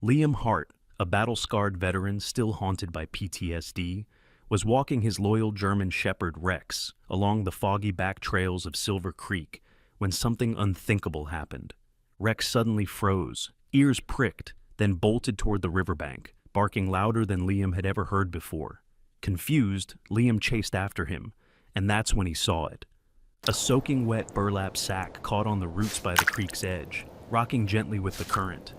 Liam Hart, a battle-scarred veteran still haunted by PTSD, was walking his loyal German Shepherd Rex along the foggy back trails of Silver Creek when something unthinkable happened. Rex suddenly froze, ears pricked, then bolted toward the riverbank, barking louder than Liam had ever heard before. Confused, Liam chased after him, and that's when he saw it. A soaking wet burlap sack caught on the roots by the creek's edge, rocking gently with the current.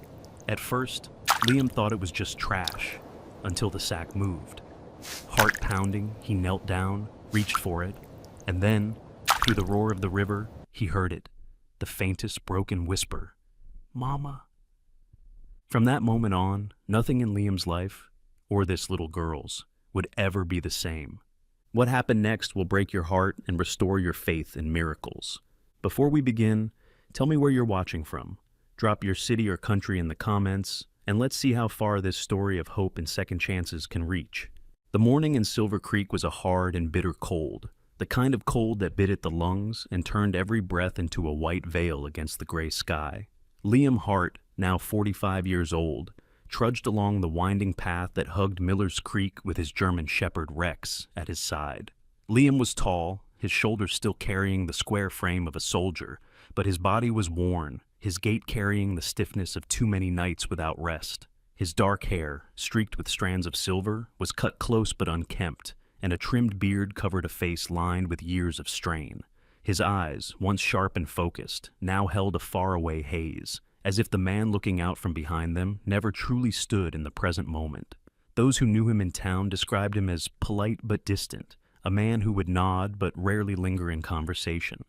At first, Liam thought it was just trash, until the sack moved. Heart pounding, he knelt down, reached for it, and then, through the roar of the river, he heard it, the faintest broken whisper, "Mama." From that moment on, nothing in Liam's life, or this little girl's, would ever be the same. What happened next will break your heart and restore your faith in miracles. Before we begin, tell me where you're watching from. Drop your city or country in the comments, and let's see how far this story of hope and second chances can reach. The morning in Silver Creek was a hard and bitter cold, the kind of cold that bit at the lungs and turned every breath into a white veil against the gray sky. Liam Hart, now 45 years old, trudged along the winding path that hugged Miller's Creek with his German Shepherd Rex at his side. Liam was tall, his shoulders still carrying the square frame of a soldier, but his body was worn, his gait carrying the stiffness of too many nights without rest. His dark hair, streaked with strands of silver, was cut close but unkempt, and a trimmed beard covered a face lined with years of strain. His eyes, once sharp and focused, now held a faraway haze, as if the man looking out from behind them never truly stood in the present moment. Those who knew him in town described him as polite but distant, a man who would nod but rarely linger in conversation,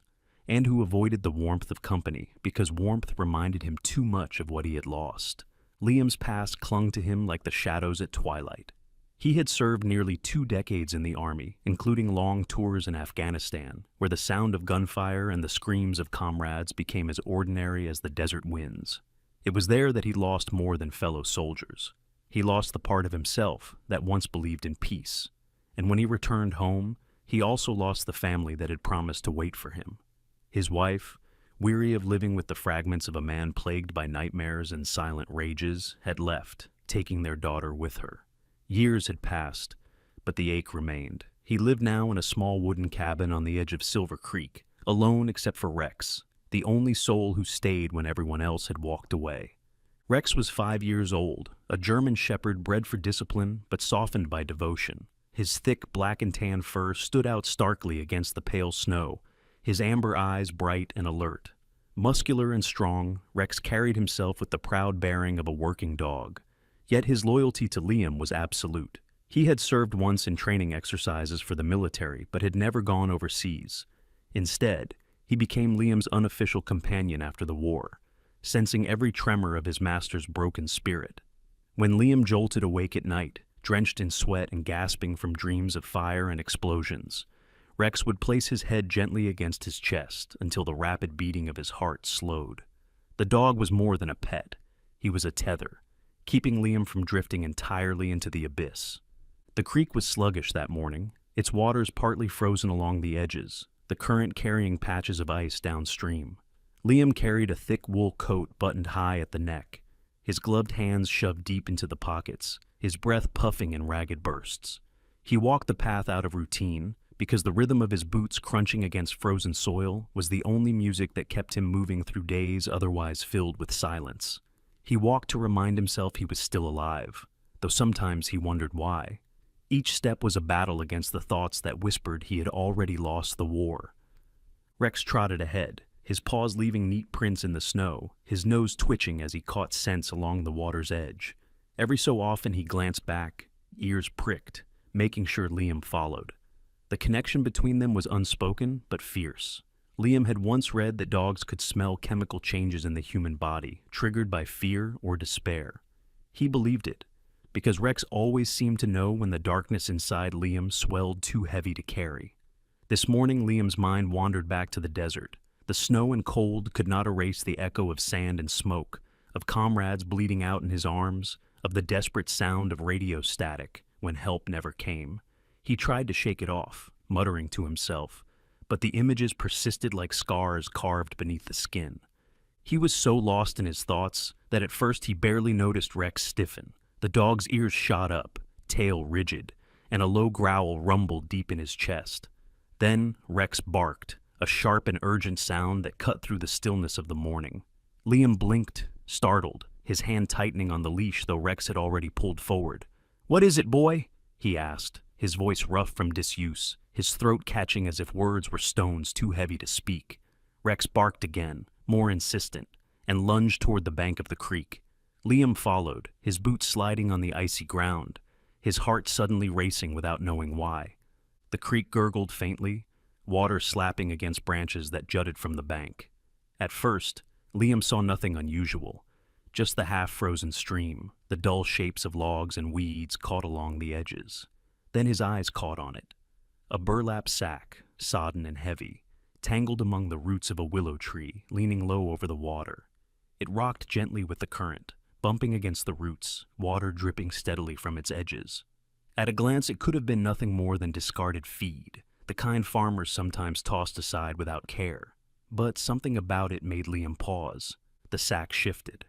and who avoided the warmth of company because warmth reminded him too much of what he had lost. Liam's past clung to him like the shadows at twilight. He had served nearly 2 decades in the army, including long tours in Afghanistan, where the sound of gunfire and the screams of comrades became as ordinary as the desert winds. It was there that he lost more than fellow soldiers. He lost the part of himself that once believed in peace. And when he returned home, he also lost the family that had promised to wait for him. His wife, weary of living with the fragments of a man plagued by nightmares and silent rages, had left, taking their daughter with her. Years had passed, but the ache remained. He lived now in a small wooden cabin on the edge of Silver Creek, alone except for Rex, the only soul who stayed when everyone else had walked away. Rex was 5 years old, a German shepherd bred for discipline but softened by devotion. His thick black and tan fur stood out starkly against the pale snow, his amber eyes bright and alert. Muscular and strong, Rex carried himself with the proud bearing of a working dog. Yet his loyalty to Liam was absolute. He had served once in training exercises for the military, but had never gone overseas. Instead, he became Liam's unofficial companion after the war, sensing every tremor of his master's broken spirit. When Liam jolted awake at night, drenched in sweat and gasping from dreams of fire and explosions, Rex would place his head gently against his chest until the rapid beating of his heart slowed. The dog was more than a pet. He was a tether, keeping Liam from drifting entirely into the abyss. The creek was sluggish that morning, its waters partly frozen along the edges, the current carrying patches of ice downstream. Liam carried a thick wool coat buttoned high at the neck, his gloved hands shoved deep into the pockets, his breath puffing in ragged bursts. He walked the path out of routine, because the rhythm of his boots crunching against frozen soil was the only music that kept him moving through days otherwise filled with silence. He walked to remind himself he was still alive, though sometimes he wondered why. Each step was a battle against the thoughts that whispered he had already lost the war. Rex trotted ahead, his paws leaving neat prints in the snow, his nose twitching as he caught scents along the water's edge. Every so often he glanced back, ears pricked, making sure Liam followed. The connection between them was unspoken but fierce. Liam had once read that dogs could smell chemical changes in the human body, triggered by fear or despair. He believed it, because Rex always seemed to know when the darkness inside Liam swelled too heavy to carry. This morning Liam's mind wandered back to the desert. The snow and cold could not erase the echo of sand and smoke, of comrades bleeding out in his arms, of the desperate sound of radio static when help never came. He tried to shake it off, muttering to himself, but the images persisted like scars carved beneath the skin. He was so lost in his thoughts that at first he barely noticed Rex stiffen. The dog's ears shot up, tail rigid, and a low growl rumbled deep in his chest. Then Rex barked, a sharp and urgent sound that cut through the stillness of the morning. Liam blinked, startled, his hand tightening on the leash though Rex had already pulled forward. "What is it, boy?" he asked, his voice rough from disuse, his throat catching as if words were stones too heavy to speak. Rex barked again, more insistent, and lunged toward the bank of the creek. Liam followed, his boots sliding on the icy ground, his heart suddenly racing without knowing why. The creek gurgled faintly, water slapping against branches that jutted from the bank. At first, Liam saw nothing unusual, just the half-frozen stream, the dull shapes of logs and weeds caught along the edges. Then his eyes caught on it. A burlap sack, sodden and heavy, tangled among the roots of a willow tree, leaning low over the water. It rocked gently with the current, bumping against the roots, water dripping steadily from its edges. At a glance, it could have been nothing more than discarded feed, the kind farmers sometimes tossed aside without care. But something about it made Liam pause. The sack shifted,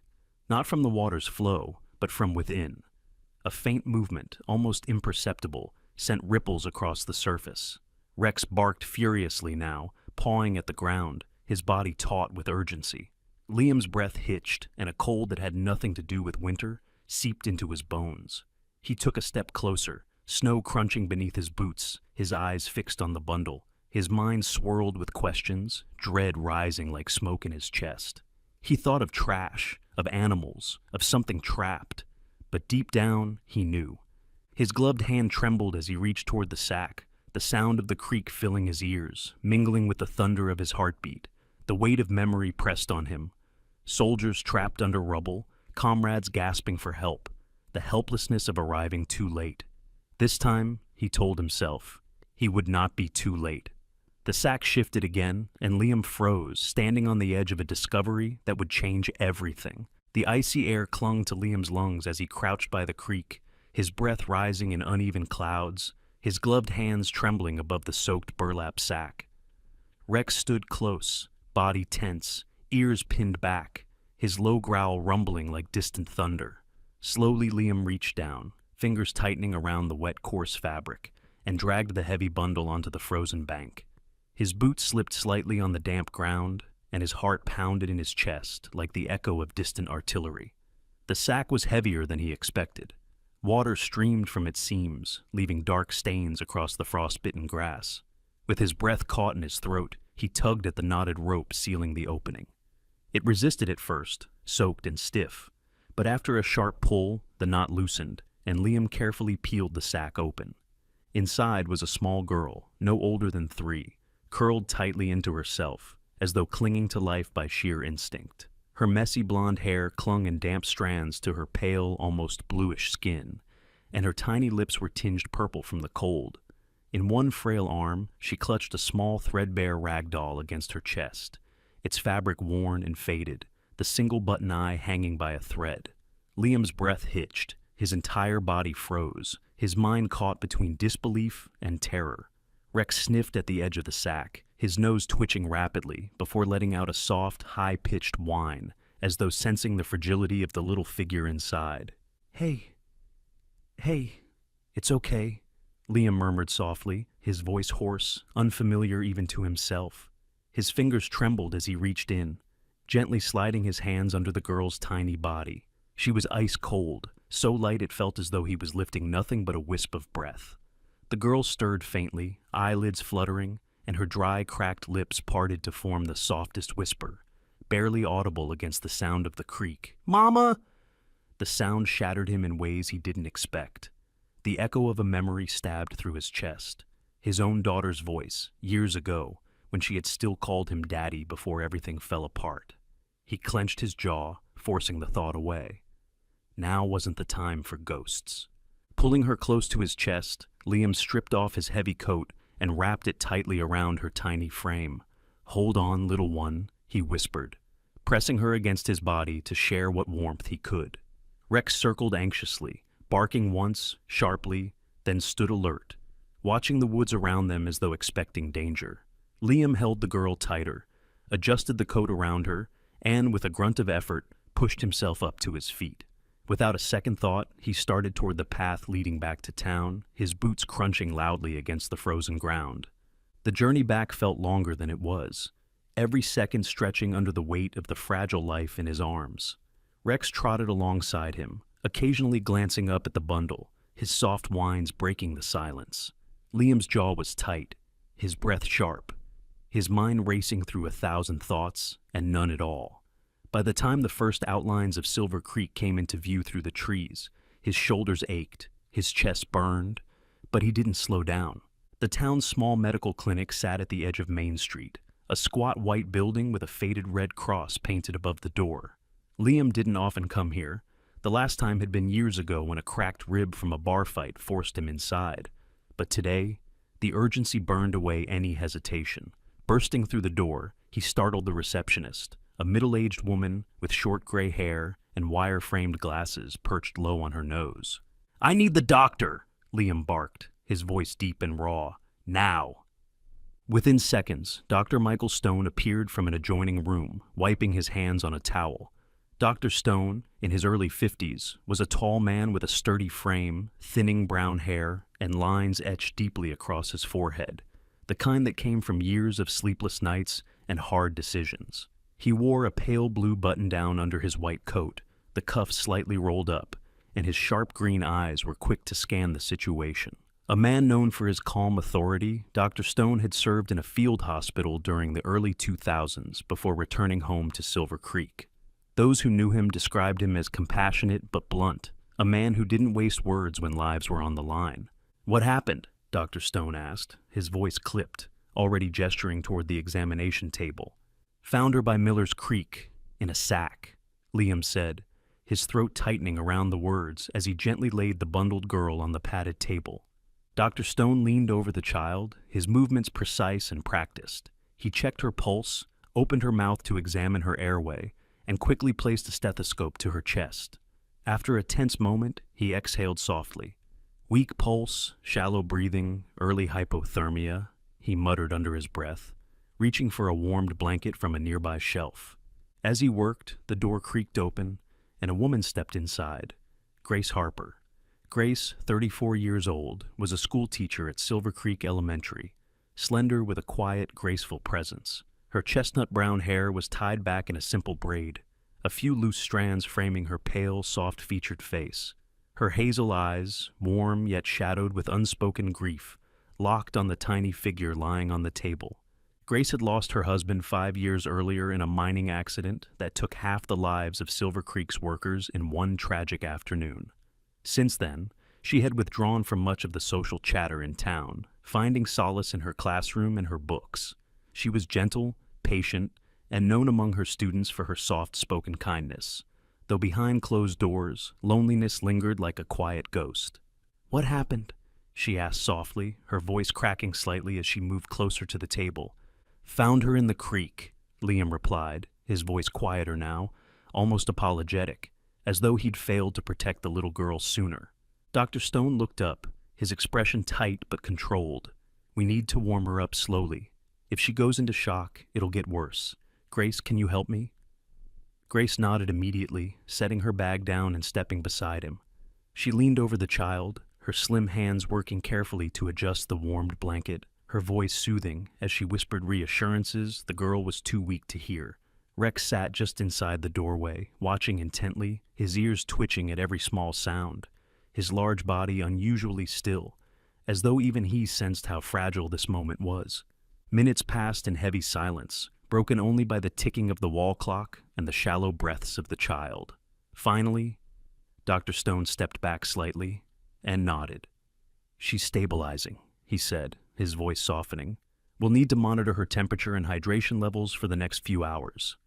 not from the water's flow, but from within. A faint movement, almost imperceptible, sent ripples across the surface. Rex barked furiously now, pawing at the ground, his body taut with urgency. Liam's breath hitched, and a cold that had nothing to do with winter seeped into his bones. He took a step closer, snow crunching beneath his boots, his eyes fixed on the bundle. His mind swirled with questions, dread rising like smoke in his chest. He thought of trash, of animals, of something trapped. But deep down, he knew. His gloved hand trembled as he reached toward the sack, the sound of the creek filling his ears, mingling with the thunder of his heartbeat. The weight of memory pressed on him. Soldiers trapped under rubble, comrades gasping for help, the helplessness of arriving too late. This time, he told himself, he would not be too late. The sack shifted again, and Liam froze, standing on the edge of a discovery that would change everything. The icy air clung to Liam's lungs as he crouched by the creek, his breath rising in uneven clouds, his gloved hands trembling above the soaked burlap sack. Rex stood close, body tense, ears pinned back, his low growl rumbling like distant thunder. Slowly Liam reached down, fingers tightening around the wet, coarse fabric, and dragged the heavy bundle onto the frozen bank. His boots slipped slightly on the damp ground, and his heart pounded in his chest like the echo of distant artillery. The sack was heavier than he expected. Water streamed from its seams, leaving dark stains across the frostbitten grass. With his breath caught in his throat, he tugged at the knotted rope sealing the opening. It resisted at first, soaked and stiff, but after a sharp pull, the knot loosened, and Liam carefully peeled the sack open. Inside was a small girl, no older than 3, curled tightly into herself, as though clinging to life by sheer instinct. Her messy blonde hair clung in damp strands to her pale, almost bluish skin, and her tiny lips were tinged purple from the cold. In one frail arm, she clutched a small threadbare rag doll against her chest, its fabric worn and faded, the single button eye hanging by a thread. Liam's breath hitched, his entire body froze, his mind caught between disbelief and terror. Rex sniffed at the edge of the sack, his nose twitching rapidly before letting out a soft, high-pitched whine, as though sensing the fragility of the little figure inside. Hey, it's okay," Liam murmured softly, his voice hoarse, unfamiliar even to himself. His fingers trembled as he reached in, gently sliding his hands under the girl's tiny body. She was ice cold, so light it felt as though he was lifting nothing but a wisp of breath. The girl stirred faintly, eyelids fluttering, and her dry, cracked lips parted to form the softest whisper, barely audible against the sound of the creek. "Mama!" The sound shattered him in ways he didn't expect. The echo of a memory stabbed through his chest. His own daughter's voice, years ago, when she had still called him Daddy before everything fell apart. He clenched his jaw, forcing the thought away. Now wasn't the time for ghosts. Pulling her close to his chest, Liam stripped off his heavy coat and wrapped it tightly around her tiny frame. "Hold on, little one," he whispered, pressing her against his body to share what warmth he could. Rex circled anxiously, barking once, sharply, then stood alert, watching the woods around them as though expecting danger. Liam held the girl tighter, adjusted the coat around her, and, with a grunt of effort, pushed himself up to his feet. Without a second thought, he started toward the path leading back to town, his boots crunching loudly against the frozen ground. The journey back felt longer than it was, every second stretching under the weight of the fragile life in his arms. Rex trotted alongside him, occasionally glancing up at the bundle, his soft whines breaking the silence. Liam's jaw was tight, his breath sharp, his mind racing through 1,000 thoughts and none at all. By the time the first outlines of Silver Creek came into view through the trees, his shoulders ached, his chest burned, but he didn't slow down. The town's small medical clinic sat at the edge of Main Street, a squat white building with a faded red cross painted above the door. Liam didn't often come here. The last time had been years ago when a cracked rib from a bar fight forced him inside. But today, the urgency burned away any hesitation. Bursting through the door, he startled the receptionist, a middle-aged woman with short gray hair and wire-framed glasses perched low on her nose. "I need the doctor," Liam barked, his voice deep and raw. "Now." Within seconds, Dr. Michael Stone appeared from an adjoining room, wiping his hands on a towel. Dr. Stone, in his early 50s, was a tall man with a sturdy frame, thinning brown hair, and lines etched deeply across his forehead, the kind that came from years of sleepless nights and hard decisions. He wore a pale blue button-down under his white coat, the cuffs slightly rolled up, and his sharp green eyes were quick to scan the situation. A man known for his calm authority, Dr. Stone had served in a field hospital during the early 2000s before returning home to Silver Creek. Those who knew him described him as compassionate but blunt, a man who didn't waste words when lives were on the line. "What happened?" Dr. Stone asked, his voice clipped, already gesturing toward the examination table. "Found her by Miller's Creek, in a sack," Liam said, his throat tightening around the words as he gently laid the bundled girl on the padded table. Dr. Stone leaned over the child, his movements precise and practiced. He checked her pulse, opened her mouth to examine her airway, and quickly placed a stethoscope to her chest. After a tense moment, he exhaled softly. "Weak pulse, shallow breathing, early hypothermia," he muttered under his breath, reaching for a warmed blanket from a nearby shelf. As he worked, the door creaked open, and a woman stepped inside, Grace Harper. Grace, 34 years old, was a school teacher at Silver Creek Elementary, slender with a quiet, graceful presence. Her chestnut brown hair was tied back in a simple braid, a few loose strands framing her pale, soft-featured face. Her hazel eyes, warm yet shadowed with unspoken grief, locked on the tiny figure lying on the table. Grace had lost her husband 5 years earlier in a mining accident that took half the lives of Silver Creek's workers in one tragic afternoon. Since then, she had withdrawn from much of the social chatter in town, finding solace in her classroom and her books. She was gentle, patient, and known among her students for her soft-spoken kindness, though behind closed doors, loneliness lingered like a quiet ghost. "What happened?" she asked softly, her voice cracking slightly as she moved closer to the table. "Found her in the creek," Liam replied, his voice quieter now, almost apologetic, as though he'd failed to protect the little girl sooner. Dr. Stone looked up, his expression tight but controlled. "We need to warm her up slowly. If she goes into shock, it'll get worse. Grace, can you help me?" Grace nodded immediately, setting her bag down and stepping beside him. She leaned over the child, her slim hands working carefully to adjust the warmed blanket, her voice soothing as she whispered reassurances the girl was too weak to hear. Rex sat just inside the doorway, watching intently, his ears twitching at every small sound, his large body unusually still, as though even he sensed how fragile this moment was. Minutes passed in heavy silence, broken only by the ticking of the wall clock and the shallow breaths of the child. Finally, Dr. Stone stepped back slightly and nodded. "She's stabilizing," he said, his voice softening. "We'll need to monitor her temperature and hydration levels for the next few hours."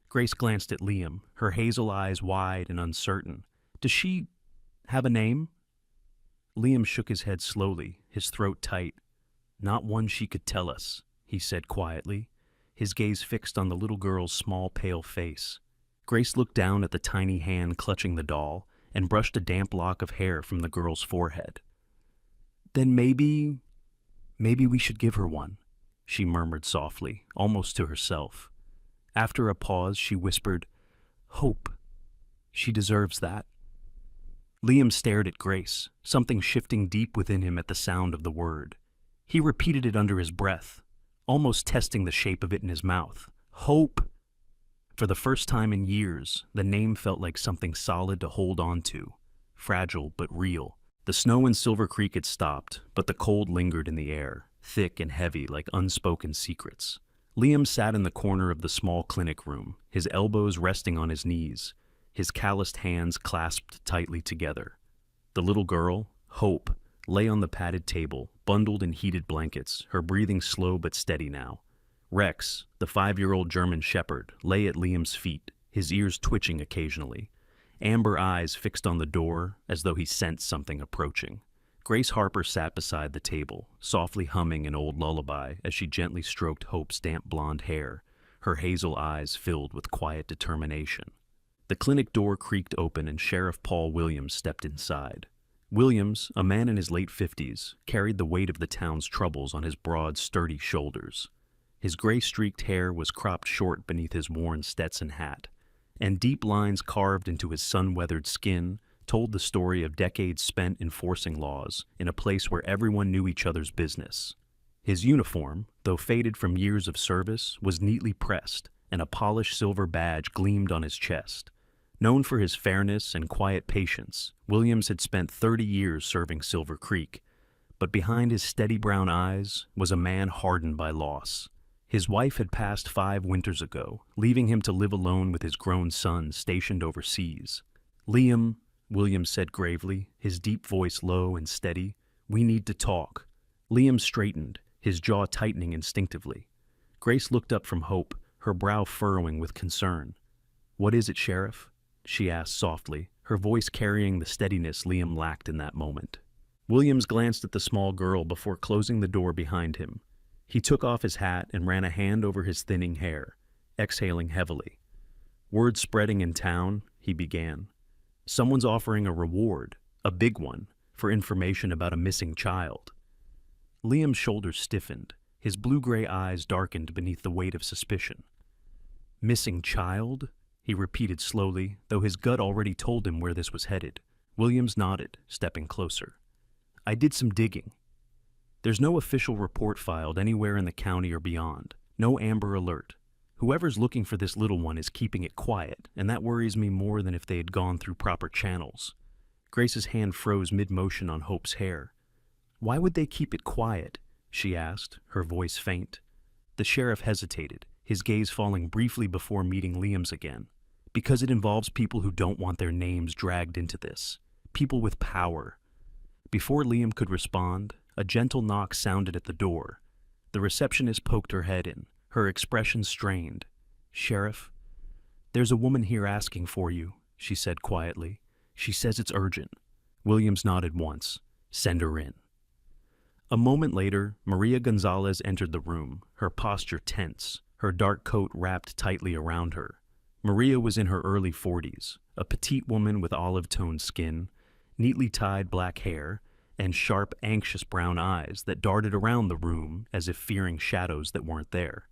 Grace glanced at Liam, her hazel eyes wide and uncertain. "Does she have a name?" Liam shook his head slowly, his throat tight. "Not one she could tell us," he said quietly, his gaze fixed on the little girl's small, pale face. Grace looked down at the tiny hand clutching the doll and brushed a damp lock of hair from the girl's forehead. "Then maybe we should give her one," she murmured softly, almost to herself. After a pause, she whispered, "Hope. She deserves that." Liam stared at Grace, something shifting deep within him at the sound of the word. He repeated it under his breath, almost testing the shape of it in his mouth. Hope! For the first time in years, the name felt like something solid to hold on to, fragile but real. The snow in Silver Creek had stopped, but the cold lingered in the air, thick and heavy like unspoken secrets. Liam sat in the corner of the small clinic room, his elbows resting on his knees, his calloused hands clasped tightly together. The little girl, Hope, lay on the padded table, bundled in heated blankets, her breathing slow but steady now. Rex, the 5-year-old German shepherd, lay at Liam's feet, his ears twitching occasionally, amber eyes fixed on the door as though he sensed something approaching. Grace Harper sat beside the table, softly humming an old lullaby as she gently stroked Hope's damp blonde hair, her hazel eyes filled with quiet determination. The clinic door creaked open and Sheriff Paul Williams stepped inside. Williams, a man in his late 50s, carried the weight of the town's troubles on his broad, sturdy shoulders. His gray-streaked hair was cropped short beneath his worn Stetson hat, and deep lines carved into his sun-weathered skin told the story of decades spent enforcing laws in a place where everyone knew each other's business. His uniform, though faded from years of service, was neatly pressed, and a polished silver badge gleamed on his chest. Known for his fairness and quiet patience, Williams had spent 30 years serving Silver Creek, but behind his steady brown eyes was a man hardened by loss. His wife had passed 5 winters ago, leaving him to live alone with his grown son stationed overseas. "Liam," Williams said gravely, his deep voice low and steady, "we need to talk." Liam straightened, his jaw tightening instinctively. Grace looked up from Hope, her brow furrowing with concern. "What is it, Sheriff?" she asked softly, her voice carrying the steadiness Liam lacked in that moment. Williams glanced at the small girl before closing the door behind him. He took off his hat and ran a hand over his thinning hair, exhaling heavily. "Word spreading in town," he began. "Someone's offering a reward, a big one, for information about a missing child." Liam's shoulders stiffened, his blue-gray eyes darkened beneath the weight of suspicion. "Missing child?" he repeated slowly, though his gut already told him where this was headed. Williams nodded, stepping closer. "I did some digging. There's no official report filed anywhere in the county or beyond. No Amber Alert. Whoever's looking for this little one is keeping it quiet, and that worries me more than if they had gone through proper channels." Grace's hand froze mid-motion on Hope's hair. "Why would they keep it quiet?" she asked, her voice faint. The sheriff hesitated, his gaze falling briefly before meeting Liam's again. "Because it involves people who don't want their names dragged into this. People with power." Before Liam could respond, a gentle knock sounded at the door. The receptionist poked her head in, her expression strained. "Sheriff, there's a woman here asking for you," she said quietly. "She says it's urgent." Williams nodded once. "Send her in." A moment later, Maria Gonzalez entered the room, her posture tense, her dark coat wrapped tightly around her. Maria was in her early 40s, a petite woman with olive-toned skin, neatly tied black hair, and sharp, anxious brown eyes that darted around the room as if fearing shadows that weren't there.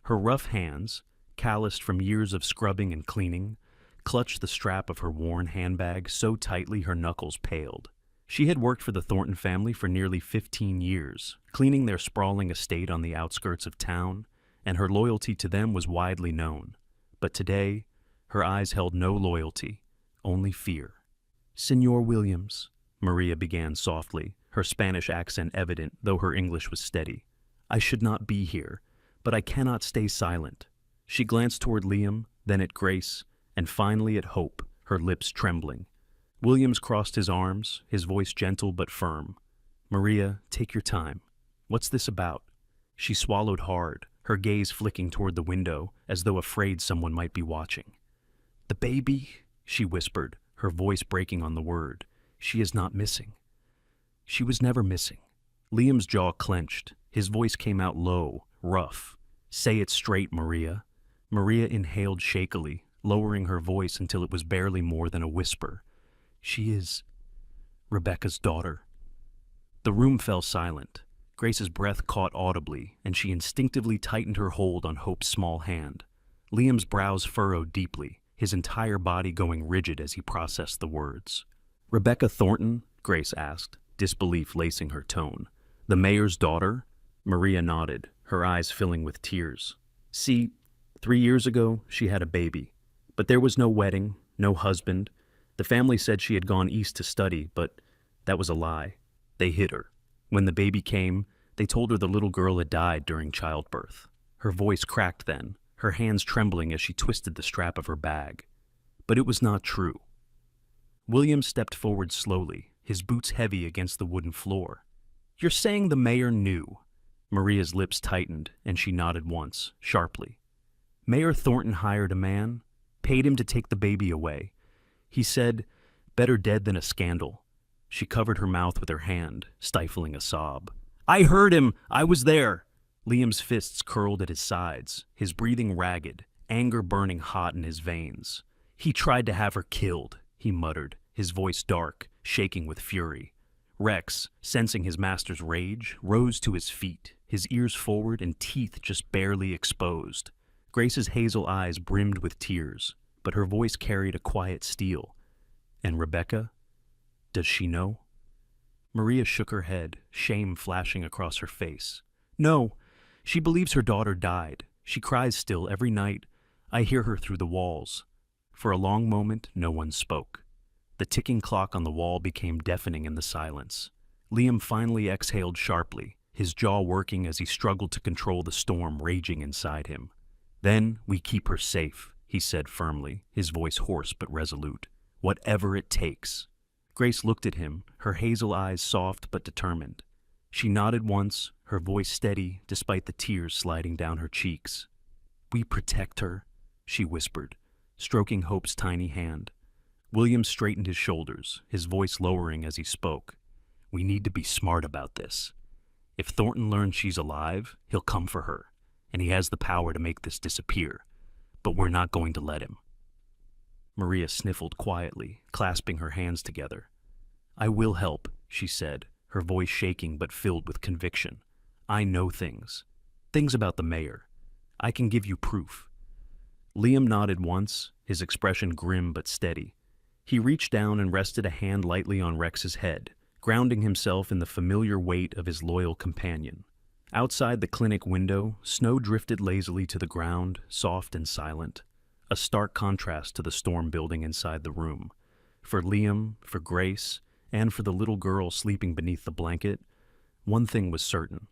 Her rough hands, calloused from years of scrubbing and cleaning, clutched the strap of her worn handbag so tightly her knuckles paled. She had worked for the Thornton family for nearly 15 years, cleaning their sprawling estate on the outskirts of town, and her loyalty to them was widely known. But today, her eyes held no loyalty, only fear. "Senor Williams," Maria began softly, her Spanish accent evident, though her English was steady. "I should not be here, but I cannot stay silent." She glanced toward Liam, then at Grace, and finally at Hope, her lips trembling. Williams crossed his arms, his voice gentle but firm. "Maria, take your time. What's this about?" She swallowed hard, her gaze flicking toward the window, as though afraid someone might be watching. "The baby," she whispered, her voice breaking on the word. "She is not missing." "She was never missing." Liam's jaw clenched. His voice came out low, rough. "Say it straight, Maria." Maria inhaled shakily, lowering her voice until it was barely more than a whisper. "She is Rebecca's daughter." The room fell silent. Grace's breath caught audibly, and she instinctively tightened her hold on Hope's small hand. Liam's brows furrowed deeply, his entire body going rigid as he processed the words. "Rebecca Thornton?" Grace asked, disbelief lacing her tone. "The mayor's daughter?" Maria nodded, her eyes filling with tears. "See, 3 years ago, she had a baby. But there was no wedding, no husband. The family said she had gone east to study, but that was a lie. They hid her. When the baby came, they told her the little girl had died during childbirth." Her voice cracked then, her hands trembling as she twisted the strap of her bag. But it was not true. William stepped forward slowly, his boots heavy against the wooden floor. "You're saying the mayor knew?" Maria's lips tightened, and she nodded once, sharply. "Mayor Thornton hired a man, paid him to take the baby away. He said, 'Better dead than a scandal.'" She covered her mouth with her hand, stifling a sob. "I heard him! I was there!" Liam's fists curled at his sides, his breathing ragged, anger burning hot in his veins. "He tried to have her killed," he muttered, his voice dark, shaking with fury. Rex, sensing his master's rage, rose to his feet, his ears forward and teeth just barely exposed. Grace's hazel eyes brimmed with tears, but her voice carried a quiet steel. "And Rebecca? Does she know?" Maria shook her head, shame flashing across her face. "No. She believes her daughter died. She cries still every night. I hear her through the walls." For a long moment, no one spoke. The ticking clock on the wall became deafening in the silence. Liam finally exhaled sharply, his jaw working as he struggled to control the storm raging inside him. "Then we keep her safe," he said firmly, his voice hoarse but resolute. "Whatever it takes." Grace looked at him, her hazel eyes soft but determined. She nodded once, her voice steady despite the tears sliding down her cheeks. "We protect her," she whispered, stroking Hope's tiny hand. William straightened his shoulders, his voice lowering as he spoke. "We need to be smart about this. If Thornton learns she's alive, he'll come for her, and he has the power to make this disappear. But we're not going to let him." Maria sniffled quietly, clasping her hands together. "I will help," she said, her voice shaking but filled with conviction. "I know things. Things about the mayor. I can give you proof." Liam nodded once, his expression grim but steady. He reached down and rested a hand lightly on Rex's head, grounding himself in the familiar weight of his loyal companion. Outside the clinic window, snow drifted lazily to the ground, soft and silent, a stark contrast to the storm building inside the room. For Liam, for Grace, and for the little girl sleeping beneath the blanket, one thing was certain.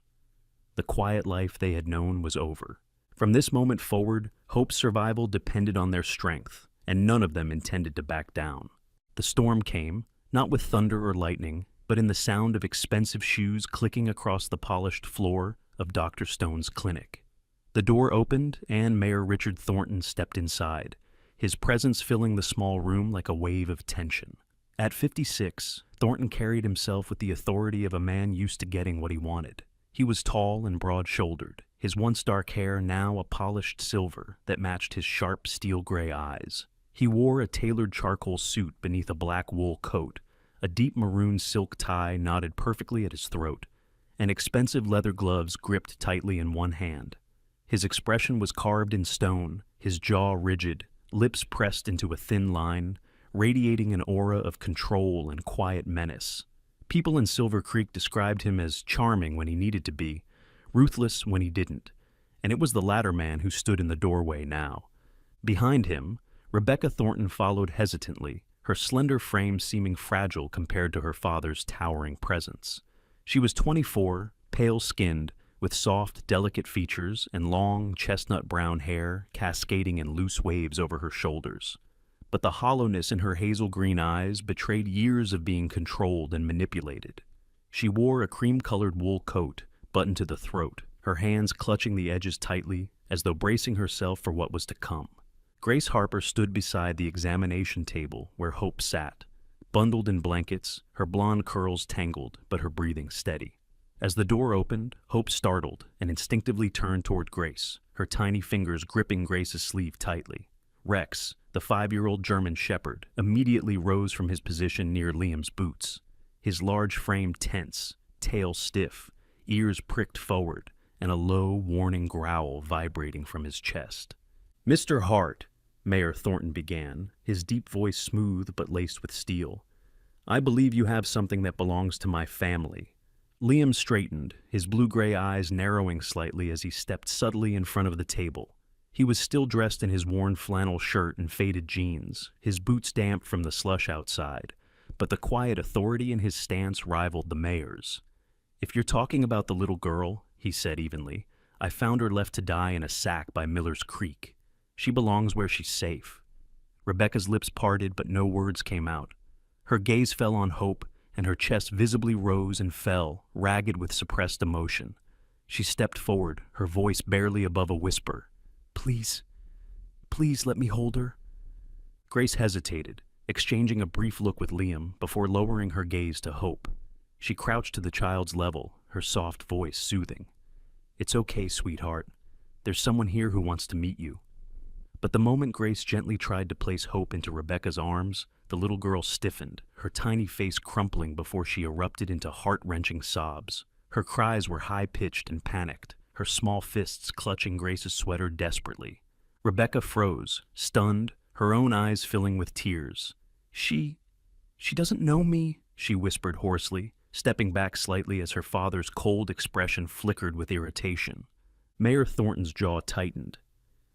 The quiet life they had known was over. From this moment forward, Hope's survival depended on their strength, and none of them intended to back down. The storm came, not with thunder or lightning, but in the sound of expensive shoes clicking across the polished floor of Dr. Stone's clinic. The door opened, and Mayor Richard Thornton stepped inside, his presence filling the small room like a wave of tension. At 56, Thornton carried himself with the authority of a man used to getting what he wanted. He was tall and broad-shouldered, his once dark hair now a polished silver that matched his sharp steel-gray eyes. He wore a tailored charcoal suit beneath a black wool coat, a deep maroon silk tie knotted perfectly at his throat, and expensive leather gloves gripped tightly in one hand. His expression was carved in stone, his jaw rigid, lips pressed into a thin line, radiating an aura of control and quiet menace. People in Silver Creek described him as charming when he needed to be, ruthless when he didn't, and it was the latter man who stood in the doorway now. Behind him, Rebecca Thornton followed hesitantly, her slender frame seeming fragile compared to her father's towering presence. She was 24, pale-skinned, with soft, delicate features and long, chestnut-brown hair cascading in loose waves over her shoulders. But the hollowness in her hazel-green eyes betrayed years of being controlled and manipulated. She wore a cream-colored wool coat, buttoned to the throat, her hands clutching the edges tightly, as though bracing herself for what was to come. Grace Harper stood beside the examination table where Hope sat, bundled in blankets, her blonde curls tangled, but her breathing steady. As the door opened, Hope startled and instinctively turned toward Grace, her tiny fingers gripping Grace's sleeve tightly. Rex, the 5-year-old German shepherd, immediately rose from his position near Liam's boots, his large frame tense, tail stiff, ears pricked forward, and a low, warning growl vibrating from his chest. Mr. Hart, Mayor Thornton began, his deep voice smooth but laced with steel, I believe you have something that belongs to my family. Liam straightened, his blue-gray eyes narrowing slightly as he stepped subtly in front of the table. He was still dressed in his worn flannel shirt and faded jeans, his boots damp from the slush outside, but the quiet authority in his stance rivaled the mayor's. If you're talking about the little girl, he said evenly, I found her left to die in a sack by Miller's Creek. She belongs where she's safe. Rebecca's lips parted, but no words came out. Her gaze fell on Hope, and her chest visibly rose and fell, ragged with suppressed emotion. She stepped forward, her voice barely above a whisper. Please, please let me hold her. Grace hesitated, exchanging a brief look with Liam before lowering her gaze to Hope. She crouched to the child's level, her soft voice soothing. It's okay, sweetheart. There's someone here who wants to meet you. But the moment Grace gently tried to place Hope into Rebecca's arms, the little girl stiffened, her tiny face crumpling before she erupted into heart-wrenching sobs. Her cries were high-pitched and panicked, her small fists clutching Grace's sweater desperately. Rebecca froze, stunned, her own eyes filling with tears. She doesn't know me, she whispered hoarsely, stepping back slightly as her father's cold expression flickered with irritation. Mayor Thornton's jaw tightened.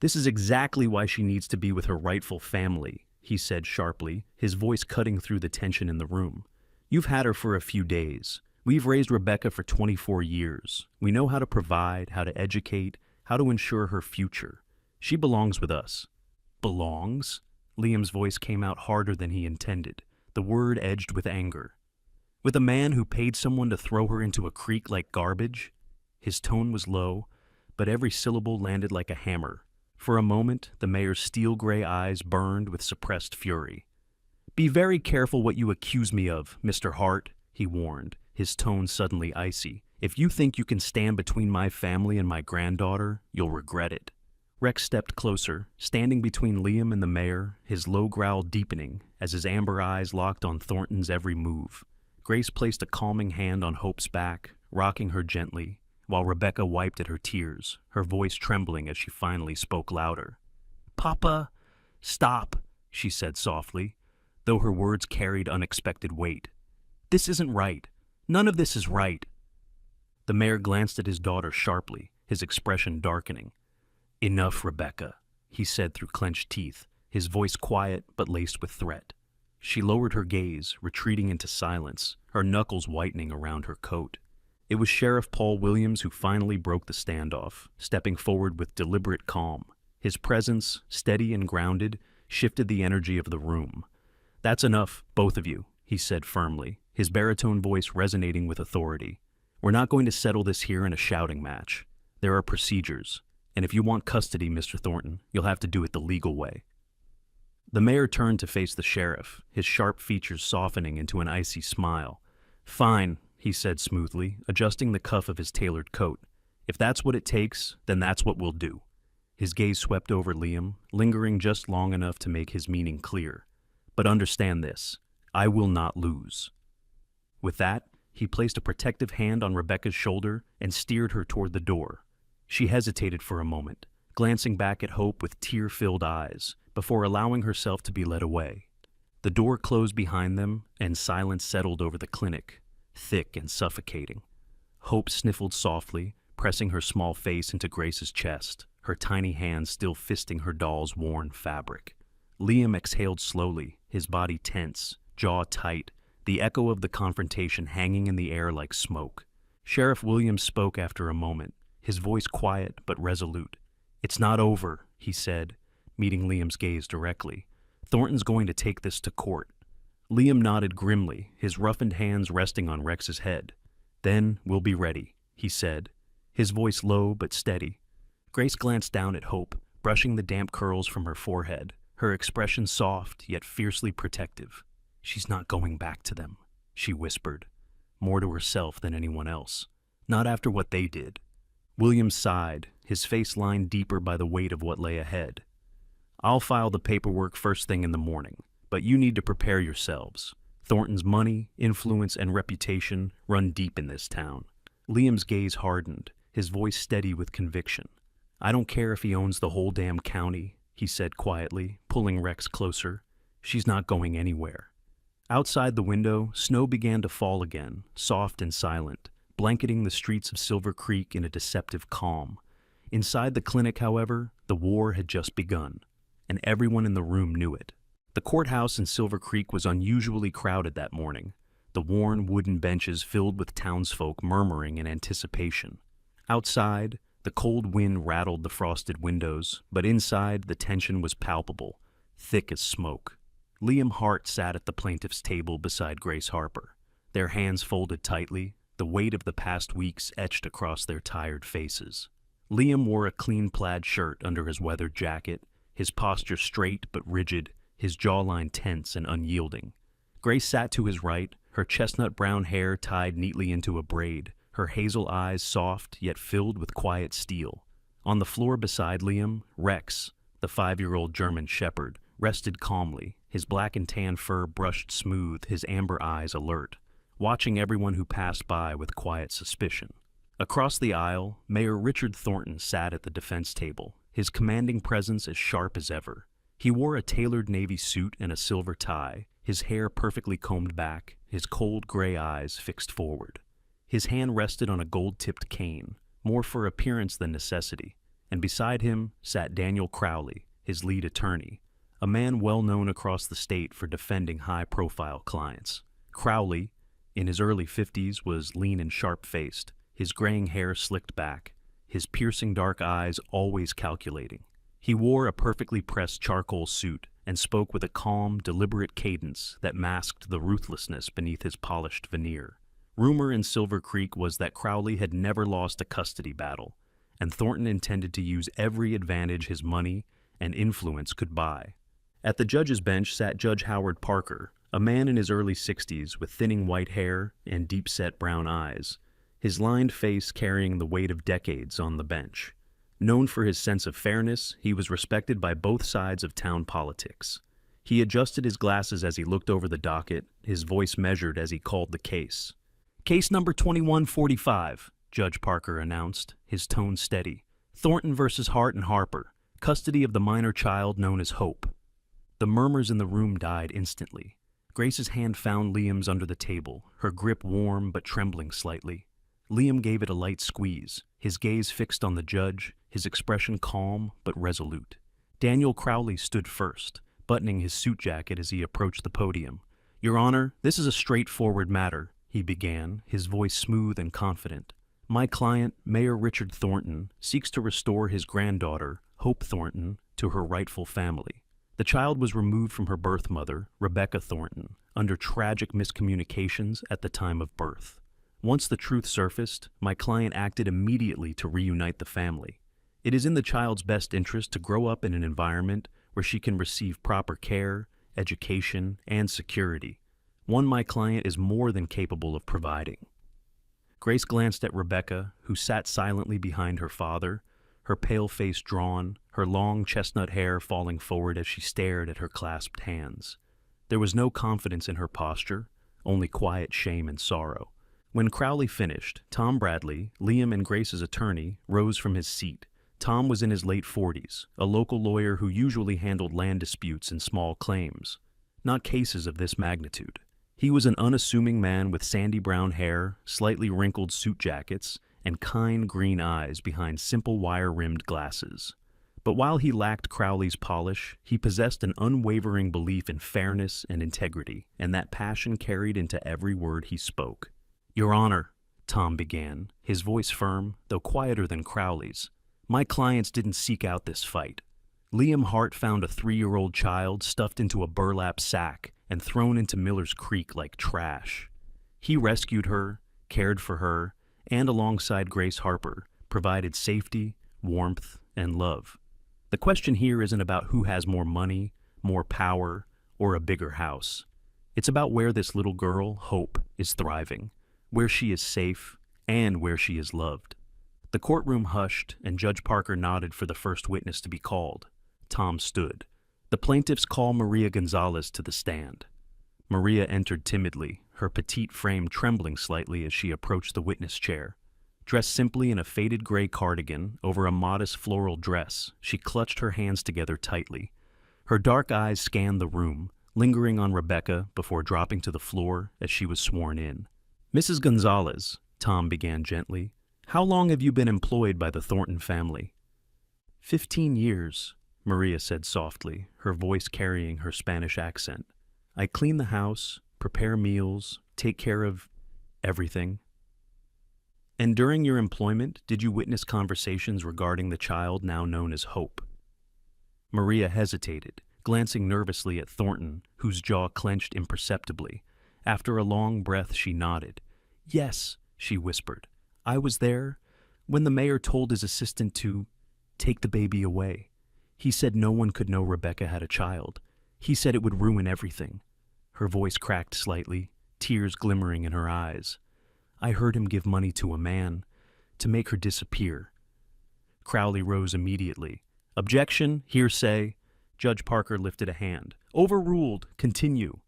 This is exactly why she needs to be with her rightful family, he said sharply, his voice cutting through the tension in the room. You've had her for a few days. We've raised Rebecca for 24 years. We know how to provide, how to educate, how to ensure her future. She belongs with us. Belongs? Liam's voice came out harder than he intended, the word edged with anger. With a man who paid someone to throw her into a creek like garbage? His tone was low, but every syllable landed like a hammer. For a moment, the mayor's steel-gray eyes burned with suppressed fury. Be very careful what you accuse me of, Mr. Hart, he warned, his tone suddenly icy. If you think you can stand between my family and my granddaughter, you'll regret it. Rex stepped closer, standing between Liam and the mayor, his low growl deepening as his amber eyes locked on Thornton's every move. Grace placed a calming hand on Hope's back, rocking her gently, while Rebecca wiped at her tears, her voice trembling as she finally spoke louder. Papa, stop, she said softly, though her words carried unexpected weight. This isn't right. None of this is right. The mayor glanced at his daughter sharply, his expression darkening. Enough, Rebecca, he said through clenched teeth, his voice quiet but laced with threat. She lowered her gaze, retreating into silence, her knuckles whitening around her coat. It was Sheriff Paul Williams who finally broke the standoff, stepping forward with deliberate calm. His presence, steady and grounded, shifted the energy of the room. That's enough, both of you, he said firmly, his baritone voice resonating with authority. We're not going to settle this here in a shouting match. There are procedures, and if you want custody, Mr. Thornton, you'll have to do it the legal way. The mayor turned to face the sheriff, his sharp features softening into an icy smile. Fine, he said smoothly, adjusting the cuff of his tailored coat. If that's what it takes, then that's what we'll do. His gaze swept over Liam, lingering just long enough to make his meaning clear. But understand this, I will not lose. With that, he placed a protective hand on Rebecca's shoulder and steered her toward the door. She hesitated for a moment, glancing back at Hope with tear-filled eyes, before allowing herself to be led away. The door closed behind them, and silence settled over the clinic, thick and suffocating. Hope sniffled softly, pressing her small face into Grace's chest, her tiny hands still fisting her doll's worn fabric. Liam exhaled slowly, his body tense, jaw tight, the echo of the confrontation hanging in the air like smoke. Sheriff Williams spoke after a moment, his voice quiet but resolute. It's not over, he said, meeting Liam's gaze directly. Thornton's going to take this to court. Liam nodded grimly, his roughened hands resting on Rex's head. Then we'll be ready, he said, his voice low but steady. Grace glanced down at Hope, brushing the damp curls from her forehead, her expression soft yet fiercely protective. She's not going back to them, she whispered, more to herself than anyone else. Not after what they did. William sighed, his face lined deeper by the weight of what lay ahead. I'll file the paperwork first thing in the morning, but you need to prepare yourselves. Thornton's money, influence, and reputation run deep in this town. Liam's gaze hardened, his voice steady with conviction. I don't care if he owns the whole damn county. he said quietly, pulling Rex closer. "She's not going anywhere." Outside the window, snow began to fall again, soft and silent, blanketing the streets of Silver Creek in a deceptive calm. Inside the clinic, however, the war had just begun, and everyone in the room knew it. The courthouse in Silver Creek was unusually crowded that morning, the worn wooden benches filled with townsfolk murmuring in anticipation. Outside, the cold wind rattled the frosted windows, but inside the tension was palpable, thick as smoke. Liam Hart sat at the plaintiff's table beside Grace Harper, their hands folded tightly, the weight of the past weeks etched across their tired faces. Liam wore a clean plaid shirt under his weathered jacket, his posture straight but rigid, his jawline tense and unyielding. Grace sat to his right, her chestnut brown hair tied neatly into a braid, her hazel eyes soft yet filled with quiet steel. On the floor beside Liam, Rex, the 5-year-old German shepherd, rested calmly, his black and tan fur brushed smooth, his amber eyes alert, watching everyone who passed by with quiet suspicion. Across the aisle, Mayor Richard Thornton sat at the defense table, his commanding presence as sharp as ever. He wore a tailored navy suit and a silver tie, his hair perfectly combed back, his cold gray eyes fixed forward. His hand rested on a gold-tipped cane, more for appearance than necessity, and beside him sat Daniel Crowley, his lead attorney, a man well known across the state for defending high-profile clients. Crowley, in his early 50s, was lean and sharp-faced, his graying hair slicked back, his piercing dark eyes always calculating. He wore a perfectly pressed charcoal suit and spoke with a calm, deliberate cadence that masked the ruthlessness beneath his polished veneer. Rumor in Silver Creek was that Crowley had never lost a custody battle, and Thornton intended to use every advantage his money and influence could buy. At the judge's bench sat Judge Howard Parker, a man in his early 60s with thinning white hair and deep-set brown eyes, his lined face carrying the weight of decades on the bench. Known for his sense of fairness, he was respected by both sides of town politics. He adjusted his glasses as he looked over the docket, his voice measured as he called the case. "Case number 2145, Judge Parker announced, his tone steady. "Thornton versus Hart and Harper, custody of the minor child known as Hope." The murmurs in the room died instantly. Grace's hand found Liam's under the table, her grip warm but trembling slightly. Liam gave it a light squeeze, his gaze fixed on the judge, his expression calm but resolute. Daniel Crowley stood first, buttoning his suit jacket as he approached the podium. "Your Honor, this is a straightforward matter," he began, his voice smooth and confident. "My client, Mayor Richard Thornton, seeks to restore his granddaughter, Hope Thornton, to her rightful family. The child was removed from her birth mother, Rebecca Thornton, under tragic miscommunications at the time of birth. Once the truth surfaced, my client acted immediately to reunite the family. It is in the child's best interest to grow up in an environment where she can receive proper care, education, and security, one my client is more than capable of providing." Grace glanced at Rebecca, who sat silently behind her father, her pale face drawn, her long chestnut hair falling forward as she stared at her clasped hands. There was no confidence in her posture, only quiet shame and sorrow. When Crowley finished, Tom Bradley, Liam and Grace's attorney, rose from his seat. Tom was in his late 40s, a local lawyer who usually handled land disputes and small claims, not cases of this magnitude. He was an unassuming man with sandy brown hair, slightly wrinkled suit jackets, and kind green eyes behind simple wire-rimmed glasses. But while he lacked Crowley's polish, he possessed an unwavering belief in fairness and integrity, and that passion carried into every word he spoke. "Your Honor," Tom began, his voice firm, though quieter than Crowley's, "my clients didn't seek out this fight. Liam Hart found a 3-year-old child stuffed into a burlap sack and thrown into Miller's Creek like trash. He rescued her, cared for her, and alongside Grace Harper, provided safety, warmth, and love. The question here isn't about who has more money, more power, or a bigger house. It's about where this little girl, Hope, is thriving, where she is safe, and where she is loved." The courtroom hushed, and Judge Parker nodded for the first witness to be called. Tom stood. The plaintiffs call Maria Gonzalez to the stand. Maria entered timidly, her petite frame trembling slightly as she approached the witness chair. Dressed simply in a faded gray cardigan over a modest floral dress, she clutched her hands together tightly. Her dark eyes scanned the room, lingering on Rebecca before dropping to the floor as she was sworn in. "Mrs. Gonzalez," Tom began gently, "how long have you been employed by the Thornton family?" 15 years, Maria said softly, her voice carrying her Spanish accent. "I clean the house, prepare meals, take care of everything." "And during your employment, did you witness conversations regarding the child now known as Hope?" Maria hesitated, glancing nervously at Thornton, whose jaw clenched imperceptibly. After a long breath, she nodded. "Yes," she whispered. "I was there when the mayor told his assistant to take the baby away. He said no one could know Rebecca had a child. He said it would ruin everything." Her voice cracked slightly, tears glimmering in her eyes. "I heard him give money to a man to make her disappear." Crowley rose immediately. "Objection, hearsay." Judge Parker lifted a hand. "Overruled. Continue."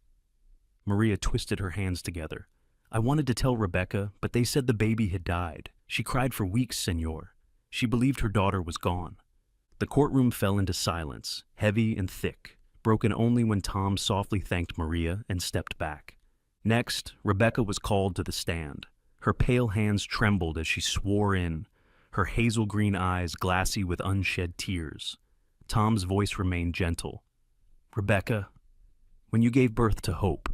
Maria twisted her hands together. "I wanted to tell Rebecca, but they said the baby had died. She cried for weeks, Senor. She believed her daughter was gone." The courtroom fell into silence, heavy and thick, broken only when Tom softly thanked Maria and stepped back. Next, Rebecca was called to the stand. Her pale hands trembled as she swore in, her hazel green eyes glassy with unshed tears. Tom's voice remained gentle. "Rebecca, when you gave birth to Hope,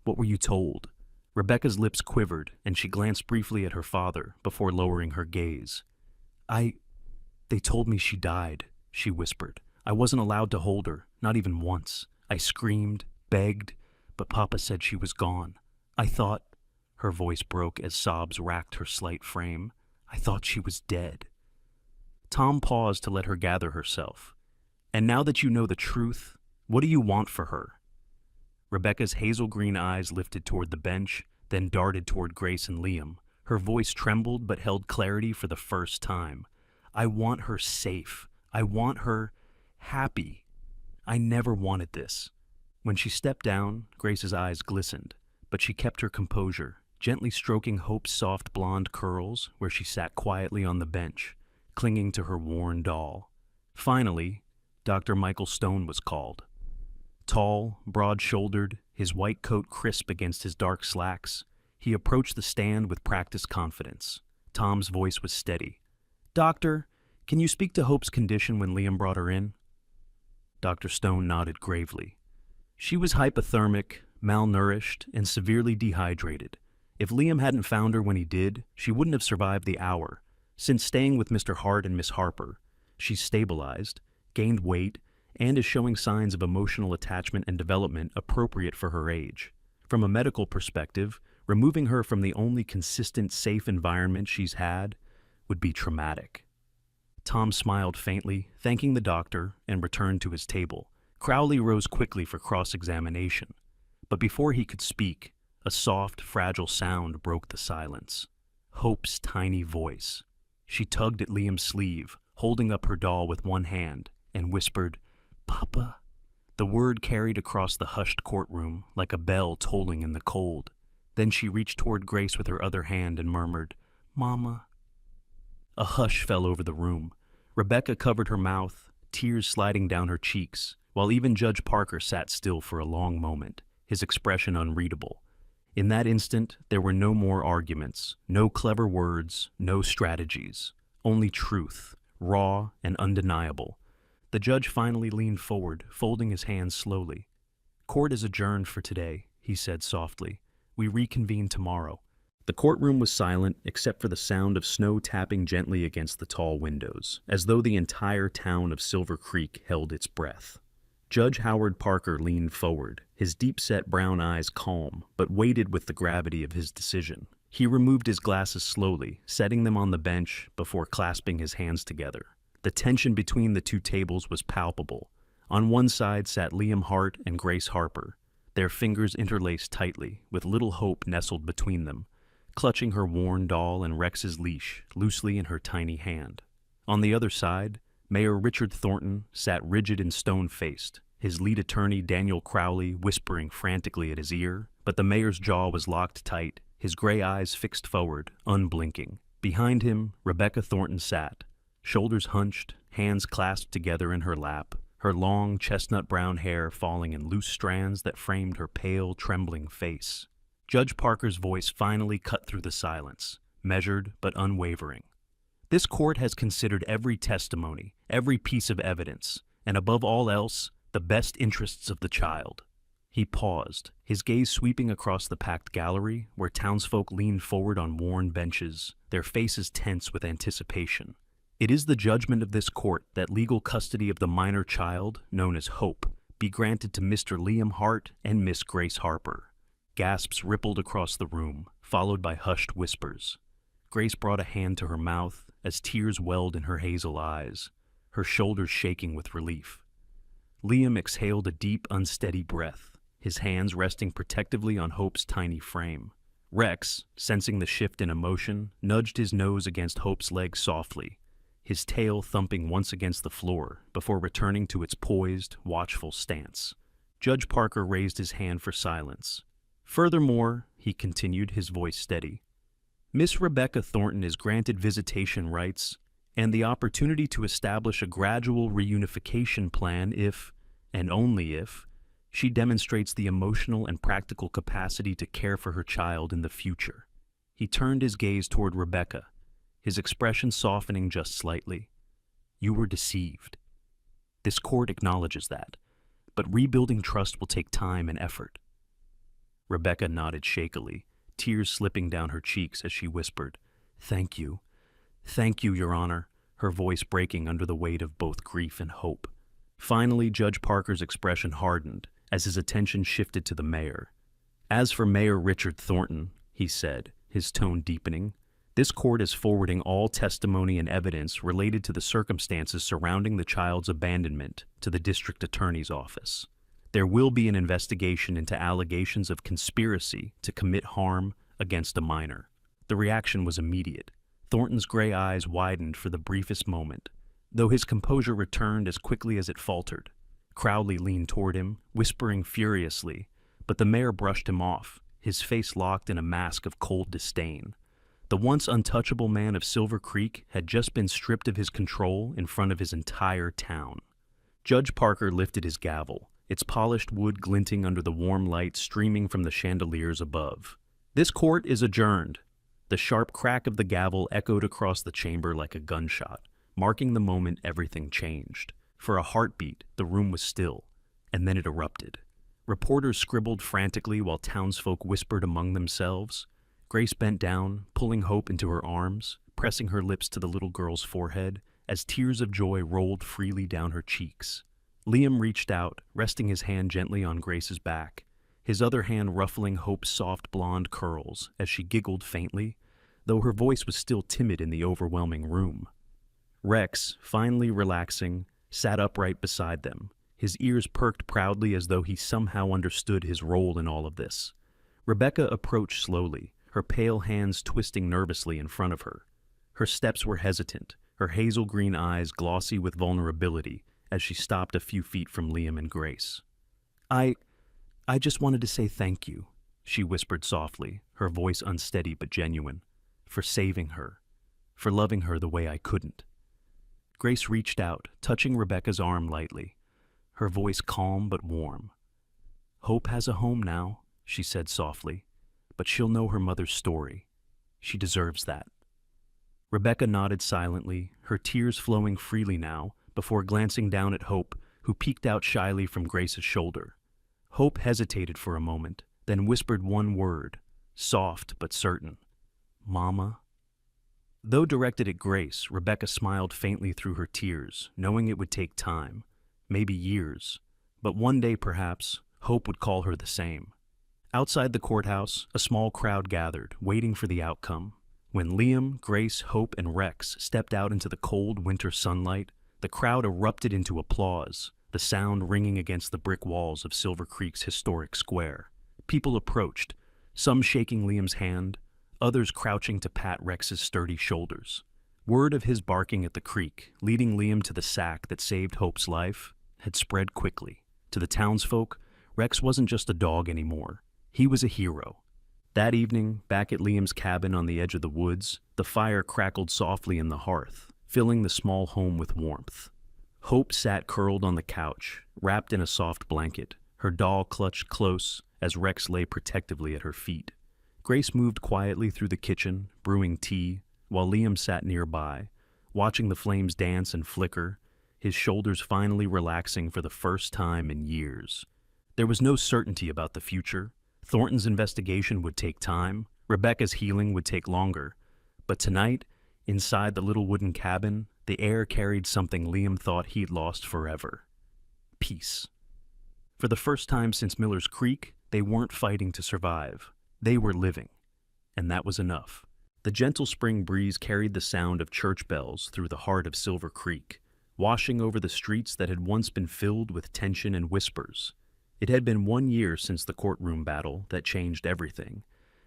what were you told?" Rebecca's lips quivered, and she glanced briefly at her father before lowering her gaze. They told me she died," she whispered. "I wasn't allowed to hold her, not even once. I screamed, begged, but Papa said she was gone. I thought," her voice broke as sobs racked her slight frame, "I thought she was dead." Tom paused to let her gather herself. "And now that you know the truth, what do you want for her?" Rebecca's hazel green eyes lifted toward the bench, then darted toward Grace and Liam. Her voice trembled but held clarity for the first time. "I want her safe. I want her happy. I never wanted this." When she stepped down, Grace's eyes glistened, but she kept her composure, gently stroking Hope's soft blonde curls where she sat quietly on the bench, clinging to her worn doll. Finally, Dr. Michael Stone was called. Tall, broad-shouldered, his white coat crisp against his dark slacks, he approached the stand with practiced confidence. Tom's voice was steady. "Doctor, can you speak to Hope's condition when Liam brought her in?" Dr. Stone nodded gravely. "She was hypothermic, malnourished, and severely dehydrated. If Liam hadn't found her when he did, she wouldn't have survived the hour. Since staying with Mr. Hart and Miss Harper, she's stabilized, gained weight, and is showing signs of emotional attachment and development appropriate for her age. From a medical perspective, removing her from the only consistent, safe environment she's had would be traumatic." Tom smiled faintly, thanking the doctor, and returned to his table. Crowley rose quickly for cross-examination, but before he could speak, a soft, fragile sound broke the silence. Hope's tiny voice. She tugged at Liam's sleeve, holding up her doll with one hand, and whispered, "Papa." The word carried across the hushed courtroom like a bell tolling in the cold. Then she reached toward Grace with her other hand and murmured, "Mama." A hush fell over the room. Rebecca covered her mouth, tears sliding down her cheeks, while even Judge Parker sat still for a long moment, his expression unreadable. In that instant, there were no more arguments, no clever words, no strategies, only truth, raw and undeniable. The judge finally leaned forward, folding his hands slowly. "Court is adjourned for today," he said softly. "We reconvene tomorrow." The courtroom was silent except for the sound of snow tapping gently against the tall windows, as though the entire town of Silver Creek held its breath. Judge Howard Parker leaned forward, his deep-set brown eyes calm, but weighted with the gravity of his decision. He removed his glasses slowly, setting them on the bench before clasping his hands together. The tension between the two tables was palpable. On one side sat Liam Hart and Grace Harper, their fingers interlaced tightly, with little Hope nestled between them, clutching her worn doll and Rex's leash loosely in her tiny hand. On the other side, Mayor Richard Thornton sat rigid and stone-faced, his lead attorney Daniel Crowley whispering frantically at his ear, but the mayor's jaw was locked tight, his gray eyes fixed forward, unblinking. Behind him, Rebecca Thornton sat, shoulders hunched, hands clasped together in her lap, her long chestnut-brown hair falling in loose strands that framed her pale, trembling face. Judge Parker's voice finally cut through the silence, measured but unwavering. This court has considered every testimony, every piece of evidence, and above all else, the best interests of the child. He paused, his gaze sweeping across the packed gallery where townsfolk leaned forward on worn benches, their faces tense with anticipation. It is the judgment of this court that legal custody of the minor child, known as Hope, be granted to Mr. Liam Hart and Miss Grace Harper. Gasps rippled across the room, followed by hushed whispers. Grace brought a hand to her mouth as tears welled in her hazel eyes, her shoulders shaking with relief. Liam exhaled a deep, unsteady breath, his hands resting protectively on Hope's tiny frame. Rex, sensing the shift in emotion, nudged his nose against Hope's leg softly, his tail thumping once against the floor before returning to its poised, watchful stance. Judge Parker raised his hand for silence. Furthermore, he continued, his voice steady, Miss Rebecca Thornton is granted visitation rights and the opportunity to establish a gradual reunification plan if, and only if, she demonstrates the emotional and practical capacity to care for her child in the future. He turned his gaze toward Rebecca, his expression softening just slightly. You were deceived. This court acknowledges that, but rebuilding trust will take time and effort. Rebecca nodded shakily, tears slipping down her cheeks as she whispered, Thank you. Thank you, Your Honor, her voice breaking under the weight of both grief and hope. Finally, Judge Parker's expression hardened as his attention shifted to the mayor. As for Mayor Richard Thornton, he said, his tone deepening, this court is forwarding all testimony and evidence related to the circumstances surrounding the child's abandonment to the district attorney's office. There will be an investigation into allegations of conspiracy to commit harm against a minor. The reaction was immediate. Thornton's gray eyes widened for the briefest moment, though his composure returned as quickly as it faltered. Crowley leaned toward him, whispering furiously, but the mayor brushed him off, his face locked in a mask of cold disdain. The once untouchable man of Silver Creek had just been stripped of his control in front of his entire town. Judge Parker lifted his gavel, its polished wood glinting under the warm light streaming from the chandeliers above. This court is adjourned. The sharp crack of the gavel echoed across the chamber like a gunshot, marking the moment everything changed. For a heartbeat, the room was still, and then it erupted. Reporters scribbled frantically while townsfolk whispered among themselves. Grace bent down, pulling Hope into her arms, pressing her lips to the little girl's forehead as tears of joy rolled freely down her cheeks. Liam reached out, resting his hand gently on Grace's back, his other hand ruffling Hope's soft blonde curls as she giggled faintly, though her voice was still timid in the overwhelming room. Rex, finally relaxing, sat upright beside them, his ears perked proudly as though he somehow understood his role in all of this. Rebecca approached slowly, her pale hands twisting nervously in front of her. Her steps were hesitant, her hazel green eyes glossy with vulnerability as she stopped a few feet from Liam and Grace. I just wanted to say thank you, she whispered softly, her voice unsteady but genuine, for saving her, for loving her the way I couldn't. Grace reached out, touching Rebecca's arm lightly, her voice calm but warm. Hope has a home now, she said softly, but she'll know her mother's story. She deserves that. Rebecca nodded silently, her tears flowing freely now, before glancing down at Hope, who peeked out shyly from Grace's shoulder. Hope hesitated for a moment, then whispered one word, soft but certain. Mama. Though directed at Grace, Rebecca smiled faintly through her tears, knowing it would take time, maybe years, but one day perhaps, Hope would call her the same. Outside the courthouse, a small crowd gathered, waiting for the outcome. When Liam, Grace, Hope, and Rex stepped out into the cold winter sunlight, the crowd erupted into applause, the sound ringing against the brick walls of Silver Creek's historic square. People approached, some shaking Liam's hand, others crouching to pat Rex's sturdy shoulders. Word of his barking at the creek, leading Liam to the sack that saved Hope's life, had spread quickly. To the townsfolk, Rex wasn't just a dog anymore. He was a hero. That evening, back at Liam's cabin on the edge of the woods, the fire crackled softly in the hearth, filling the small home with warmth. Hope sat curled on the couch, wrapped in a soft blanket, her doll clutched close as Rex lay protectively at her feet. Grace moved quietly through the kitchen, brewing tea, while Liam sat nearby, watching the flames dance and flicker, his shoulders finally relaxing for the first time in years. There was no certainty about the future. Thornton's investigation would take time, Rebecca's healing would take longer, but tonight, inside the little wooden cabin, the air carried something Liam thought he'd lost forever: peace. For the first time since Miller's Creek, they weren't fighting to survive. They were living, and that was enough. The gentle spring breeze carried the sound of church bells through the heart of Silver Creek, washing over the streets that had once been filled with tension and whispers. It had been 1 year since the courtroom battle that changed everything,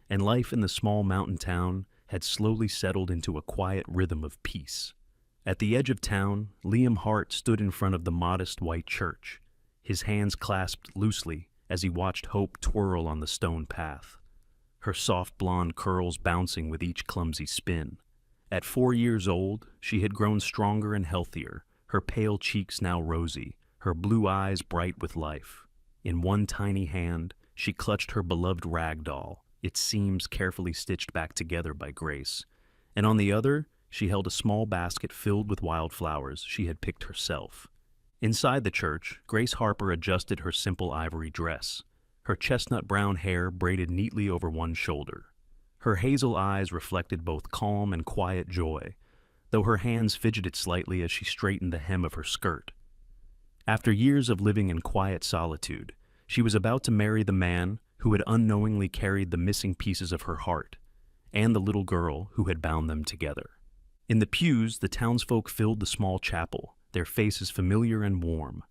and life in the small mountain town had slowly settled into a quiet rhythm of peace. At the edge of town, Liam Hart stood in front of the modest white church, his hands clasped loosely as he watched Hope twirl on the stone path, her soft blonde curls bouncing with each clumsy spin. At 4 years old, she had grown stronger and healthier, her pale cheeks now rosy, her blue eyes bright with life. In one tiny hand, she clutched her beloved rag doll, its seams carefully stitched back together by Grace, and on the other, she held a small basket filled with wildflowers she had picked herself. Inside the church, Grace Harper adjusted her simple ivory dress, her chestnut brown hair braided neatly over one shoulder. Her hazel eyes reflected both calm and quiet joy, though her hands fidgeted slightly as she straightened the hem of her skirt. After years of living in quiet solitude, she was about to marry the man who had unknowingly carried the missing pieces of her heart, and the little girl who had bound them together. In the pews, the townsfolk filled the small chapel, their faces familiar and warm.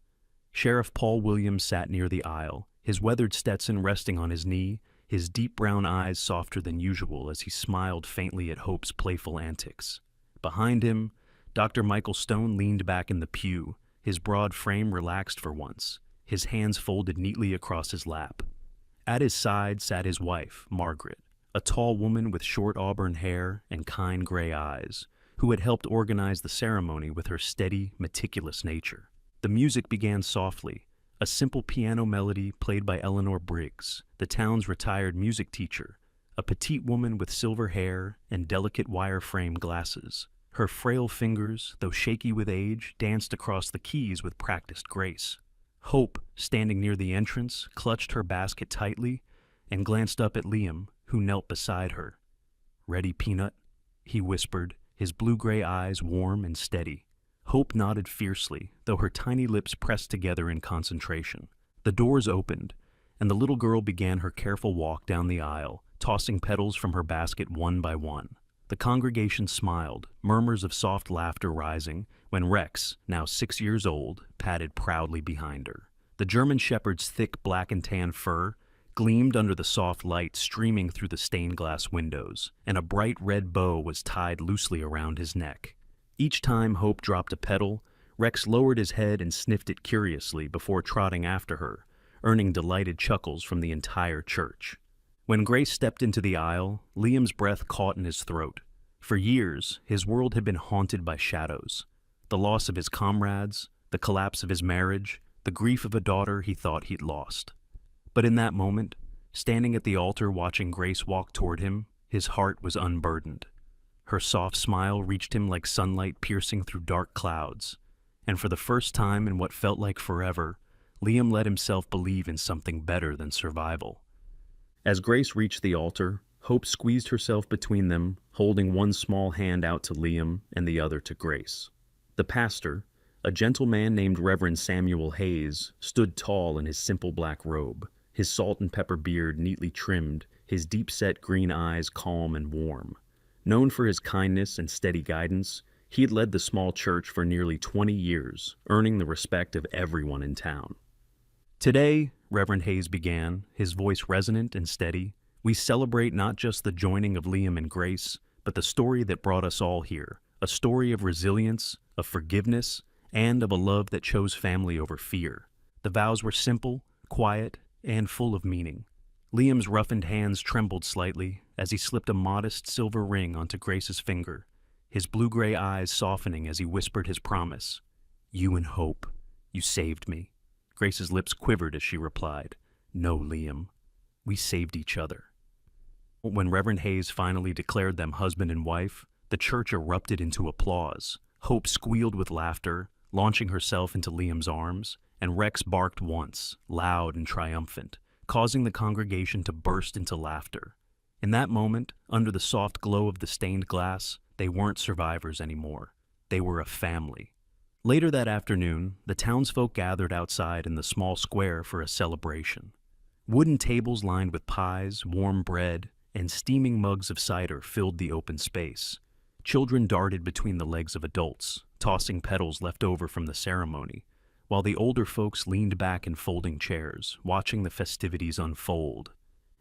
Sheriff Paul Williams sat near the aisle, his weathered Stetson resting on his knee, his deep brown eyes softer than usual as he smiled faintly at Hope's playful antics. Behind him, Dr. Michael Stone leaned back in the pew, his broad frame relaxed for once, his hands folded neatly across his lap. At his side sat his wife, Margaret, a tall woman with short auburn hair and kind gray eyes, who had helped organize the ceremony with her steady, meticulous nature. The music began softly, a simple piano melody played by Eleanor Briggs, the town's retired music teacher, a petite woman with silver hair and delicate wire-frame glasses. Her frail fingers, though shaky with age, danced across the keys with practiced grace. Hope, standing near the entrance, clutched her basket tightly and glanced up at Liam, who knelt beside her. "Ready, Peanut?" he whispered, his blue-gray eyes warm and steady. Hope nodded fiercely, though her tiny lips pressed together in concentration. The doors opened, and the little girl began her careful walk down the aisle, tossing petals from her basket one by one. The congregation smiled, murmurs of soft laughter rising, when Rex, now 6 years old, padded proudly behind her. The German Shepherd's thick black and tan fur gleamed under the soft light streaming through the stained glass windows, and a bright red bow was tied loosely around his neck. Each time Hope dropped a petal, Rex lowered his head and sniffed it curiously before trotting after her, earning delighted chuckles from the entire church. When Grace stepped into the aisle, Liam's breath caught in his throat. For years, his world had been haunted by shadows. The loss of his comrades, the collapse of his marriage, the grief of a daughter he thought he'd lost. But in that moment, standing at the altar watching Grace walk toward him, his heart was unburdened. Her soft smile reached him like sunlight piercing through dark clouds, and for the first time in what felt like forever, Liam let himself believe in something better than survival. As Grace reached the altar, Hope squeezed herself between them, holding one small hand out to Liam and the other to Grace. The pastor, a gentle man named Reverend Samuel Hayes, stood tall in his simple black robe, his salt and pepper beard neatly trimmed, his deep-set green eyes calm and warm. Known for his kindness and steady guidance, he had led the small church for nearly 20 years, earning the respect of everyone in town. "Today," Reverend Hayes began, his voice resonant and steady, "we celebrate not just the joining of Liam and Grace, but the story that brought us all here, a story of resilience, of forgiveness, and of a love that chose family over fear. The vows were simple, quiet, and full of meaning. Liam's roughened hands trembled slightly as he slipped a modest silver ring onto Grace's finger, his blue-gray eyes softening as he whispered his promise. "You and Hope, you saved me." Grace's lips quivered as she replied, "No, Liam, we saved each other." When Reverend Hayes finally declared them husband and wife, the church erupted into applause. Hope squealed with laughter, launching herself into Liam's arms, and Rex barked once, loud and triumphant, causing the congregation to burst into laughter. In that moment, under the soft glow of the stained glass, they weren't survivors anymore. They were a family. Later that afternoon, the townsfolk gathered outside in the small square for a celebration. Wooden tables lined with pies, warm bread, and steaming mugs of cider filled the open space. Children darted between the legs of adults, tossing petals left over from the ceremony, while the older folks leaned back in folding chairs, watching the festivities unfold.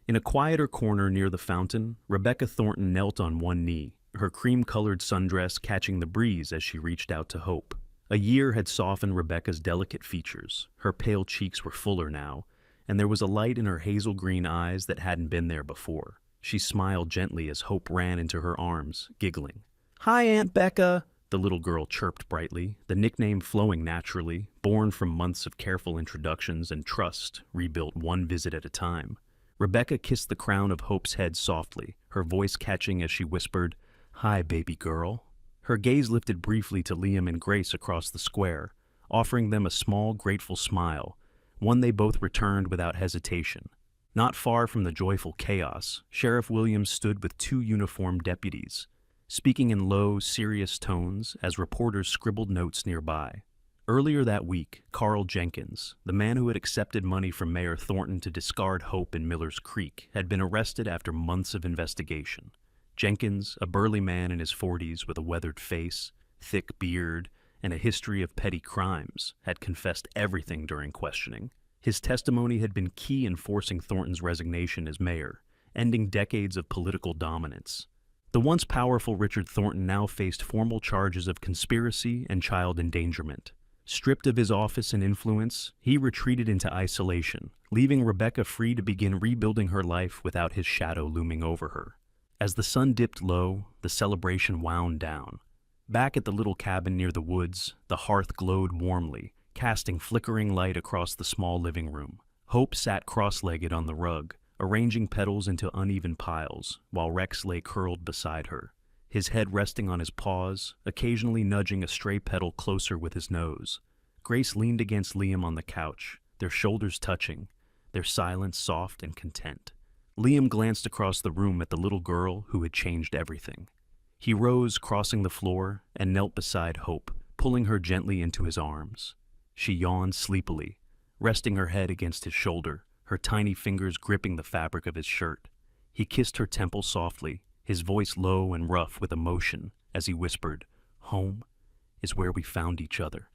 In a quieter corner near the fountain, Rebecca Thornton knelt on one knee, her cream-colored sundress catching the breeze as she reached out to Hope. A year had softened Rebecca's delicate features. Her pale cheeks were fuller now, and there was a light in her hazel-green eyes that hadn't been there before. She smiled gently as Hope ran into her arms, giggling. "Hi, Aunt Becca," the little girl chirped brightly, the nickname flowing naturally, born from months of careful introductions and trust rebuilt one visit at a time. Rebecca kissed the crown of Hope's head softly, her voice catching as she whispered, "Hi, baby girl." Her gaze lifted briefly to Liam and Grace across the square, offering them a small, grateful smile, one they both returned without hesitation. Not far from the joyful chaos, Sheriff Williams stood with two uniformed deputies, speaking in low, serious tones as reporters scribbled notes nearby. Earlier that week, Carl Jenkins, the man who had accepted money from Mayor Thornton to discard Hope in Miller's Creek, had been arrested after months of investigation. Jenkins, a burly man in his 40s with a weathered face, thick beard, and a history of petty crimes, had confessed everything during questioning. His testimony had been key in forcing Thornton's resignation as mayor, ending decades of political dominance. The once powerful Richard Thornton now faced formal charges of conspiracy and child endangerment. Stripped of his office and influence, he retreated into isolation, leaving Rebecca free to begin rebuilding her life without his shadow looming over her. As the sun dipped low, the celebration wound down. Back at the little cabin near the woods, the hearth glowed warmly, casting flickering light across the small living room. Hope sat cross-legged on the rug, arranging petals into uneven piles, while Rex lay curled beside her, his head resting on his paws, occasionally nudging a stray petal closer with his nose. Grace leaned against Liam on the couch, their shoulders touching, their silence soft and content. Liam glanced across the room at the little girl who had changed everything. He rose, crossing the floor, and knelt beside Hope, pulling her gently into his arms. She yawned sleepily, resting her head against his shoulder, her tiny fingers gripping the fabric of his shirt. He kissed her temple softly, his voice low and rough with emotion, as he whispered, "Home is where we found each other."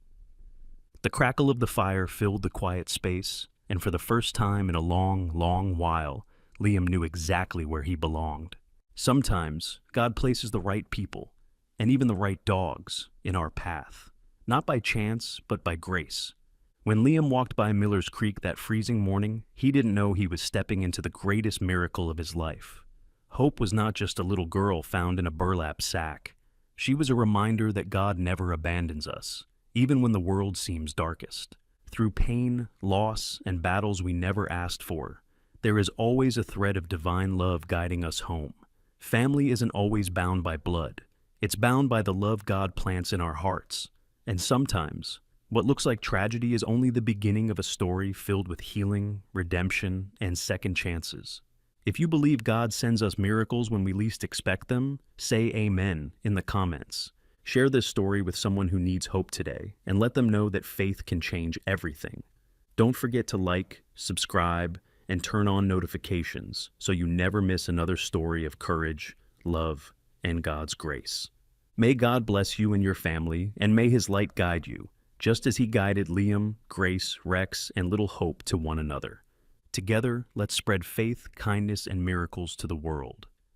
The crackle of the fire filled the quiet space, and for the first time in a long, long while, Liam knew exactly where he belonged. Sometimes, God places the right people, and even the right dogs, in our path. Not by chance, but by grace. When Liam walked by Miller's Creek that freezing morning, he didn't know he was stepping into the greatest miracle of his life. Hope was not just a little girl found in a burlap sack. She was a reminder that God never abandons us, even when the world seems darkest. Through pain, loss, and battles we never asked for, there is always a thread of divine love guiding us home. Family isn't always bound by blood. It's bound by the love God plants in our hearts. And sometimes, what looks like tragedy is only the beginning of a story filled with healing, redemption, and second chances. If you believe God sends us miracles when we least expect them, say amen in the comments. Share this story with someone who needs hope today, and let them know that faith can change everything. Don't forget to like, subscribe, and turn on notifications so you never miss another story of courage, love, and God's grace. May God bless you and your family, and may His light guide you, just as He guided Liam, Grace, Rex, and little Hope to one another. Together, let's spread faith, kindness, and miracles to the world.